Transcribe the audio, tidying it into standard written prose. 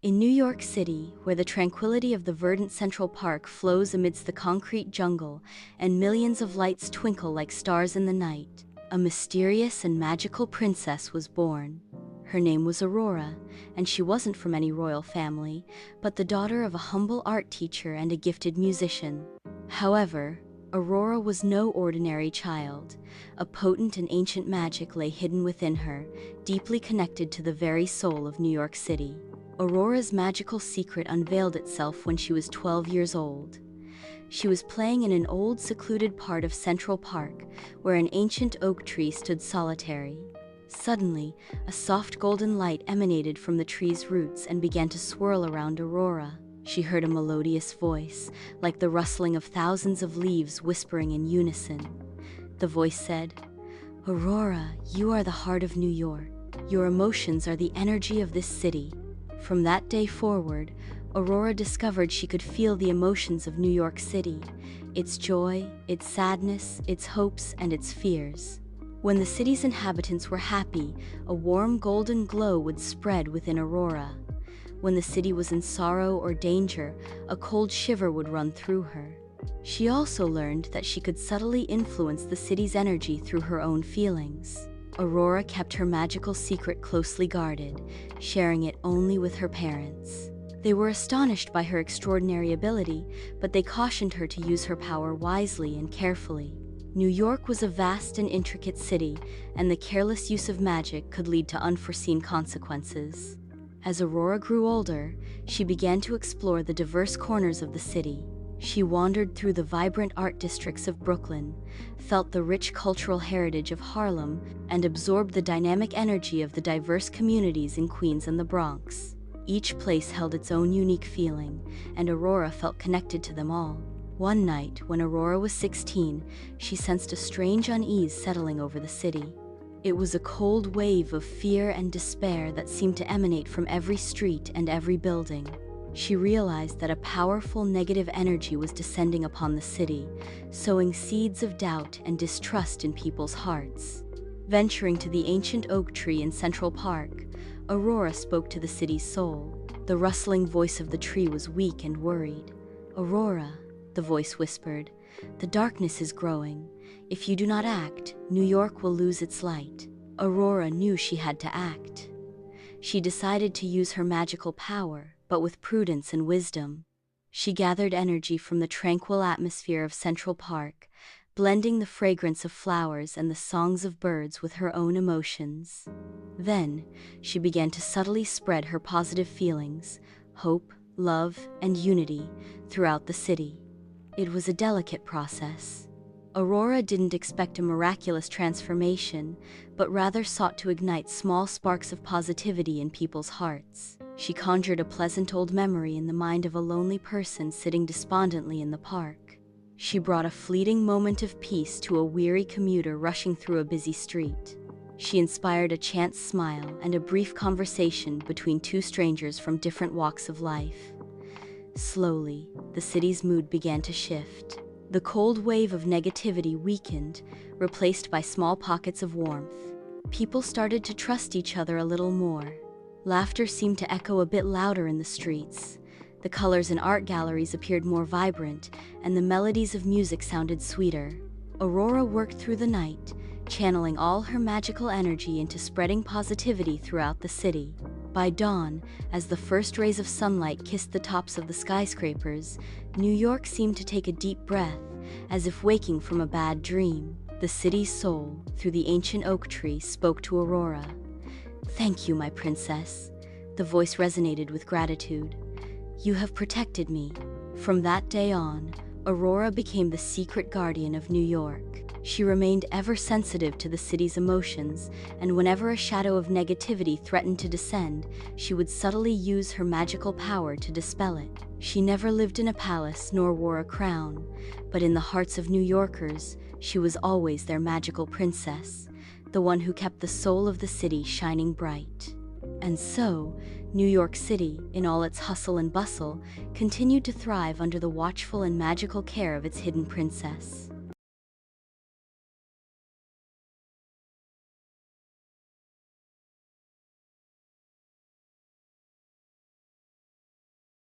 In New York City, where the tranquility of the verdant Central Park flows amidst the concrete jungle and millions of lights twinkle like stars in the night, a mysterious and magical princess was born. Her name was Aurora, and she wasn't from any royal family, but the daughter of a humble art teacher and a gifted musician. However, Aurora was no ordinary child. A potent and ancient magic lay hidden within her, deeply connected to the very soul of New York City. Aurora's magical secret unveiled itself when she was 12 years old. She was playing in an old secluded part of Central Park, where an ancient oak tree stood solitary. Suddenly, a soft golden light emanated from the tree's roots and began to swirl around Aurora. She heard a melodious voice, like the rustling of thousands of leaves whispering in unison. The voice said, "Aurora, you are the heart of New York. Your emotions are the energy of this city." From that day forward, Aurora discovered she could feel the emotions of New York City, its joy, its sadness, its hopes, and its fears. When the city's inhabitants were happy, a warm golden glow would spread within Aurora. When the city was in sorrow or danger, a cold shiver would run through her. She also learned that she could subtly influence the city's energy through her own feelings. Aurora kept her magical secret closely guarded, sharing it only with her parents. They were astonished by her extraordinary ability, but they cautioned her to use her power wisely and carefully. New York was a vast and intricate city, and the careless use of magic could lead to unforeseen consequences. As Aurora grew older, she began to explore the diverse corners of the city. She wandered through the vibrant art districts of Brooklyn, felt the rich cultural heritage of Harlem, and absorbed the dynamic energy of the diverse communities in Queens and the Bronx. Each place held its own unique feeling, and Aurora felt connected to them all. One night, when Aurora was 16, she sensed a strange unease settling over the city. It was a cold wave of fear and despair that seemed to emanate from every street and every building. She realized that a powerful negative energy was descending upon the city, sowing seeds of doubt and distrust in people's hearts. Venturing to the ancient oak tree in Central Park, Aurora spoke to the city's soul. The rustling voice of the tree was weak and worried. "Aurora," the voice whispered, "the darkness is growing. If you do not act, New York will lose its light." Aurora knew she had to act. She decided to use her magical power, but with prudence and wisdom. She gathered energy from the tranquil atmosphere of Central Park, blending the fragrance of flowers and the songs of birds with her own emotions. Then, she began to subtly spread her positive feelings, hope, love, and unity throughout the city. It was a delicate process. Aurora didn't expect a miraculous transformation, but rather sought to ignite small sparks of positivity in people's hearts. She conjured a pleasant old memory in the mind of a lonely person sitting despondently in the park. She brought a fleeting moment of peace to a weary commuter rushing through a busy street. She inspired a chance smile and a brief conversation between two strangers from different walks of life. Slowly, the city's mood began to shift. The cold wave of negativity weakened, replaced by small pockets of warmth. People started to trust each other a little more. Laughter seemed to echo a bit louder in the streets. The colors in art galleries appeared more vibrant, and the melodies of music sounded sweeter. Aurora worked through the night, channeling all her magical energy into spreading positivity throughout the city. By dawn, as the first rays of sunlight kissed the tops of the skyscrapers, New York seemed to take a deep breath, as if waking from a bad dream. The city's soul, through the ancient oak tree, spoke to Aurora. "Thank you, my princess." The voice resonated with gratitude. "You have protected me." From that day on, Aurora became the secret guardian of New York. She remained ever sensitive to the city's emotions, and whenever a shadow of negativity threatened to descend, she would subtly use her magical power to dispel it. She never lived in a palace nor wore a crown, but in the hearts of New Yorkers, she was always their magical princess, the one who kept the soul of the city shining bright. And so, New York City, in all its hustle and bustle, continued to thrive under the watchful and magical care of its hidden princess.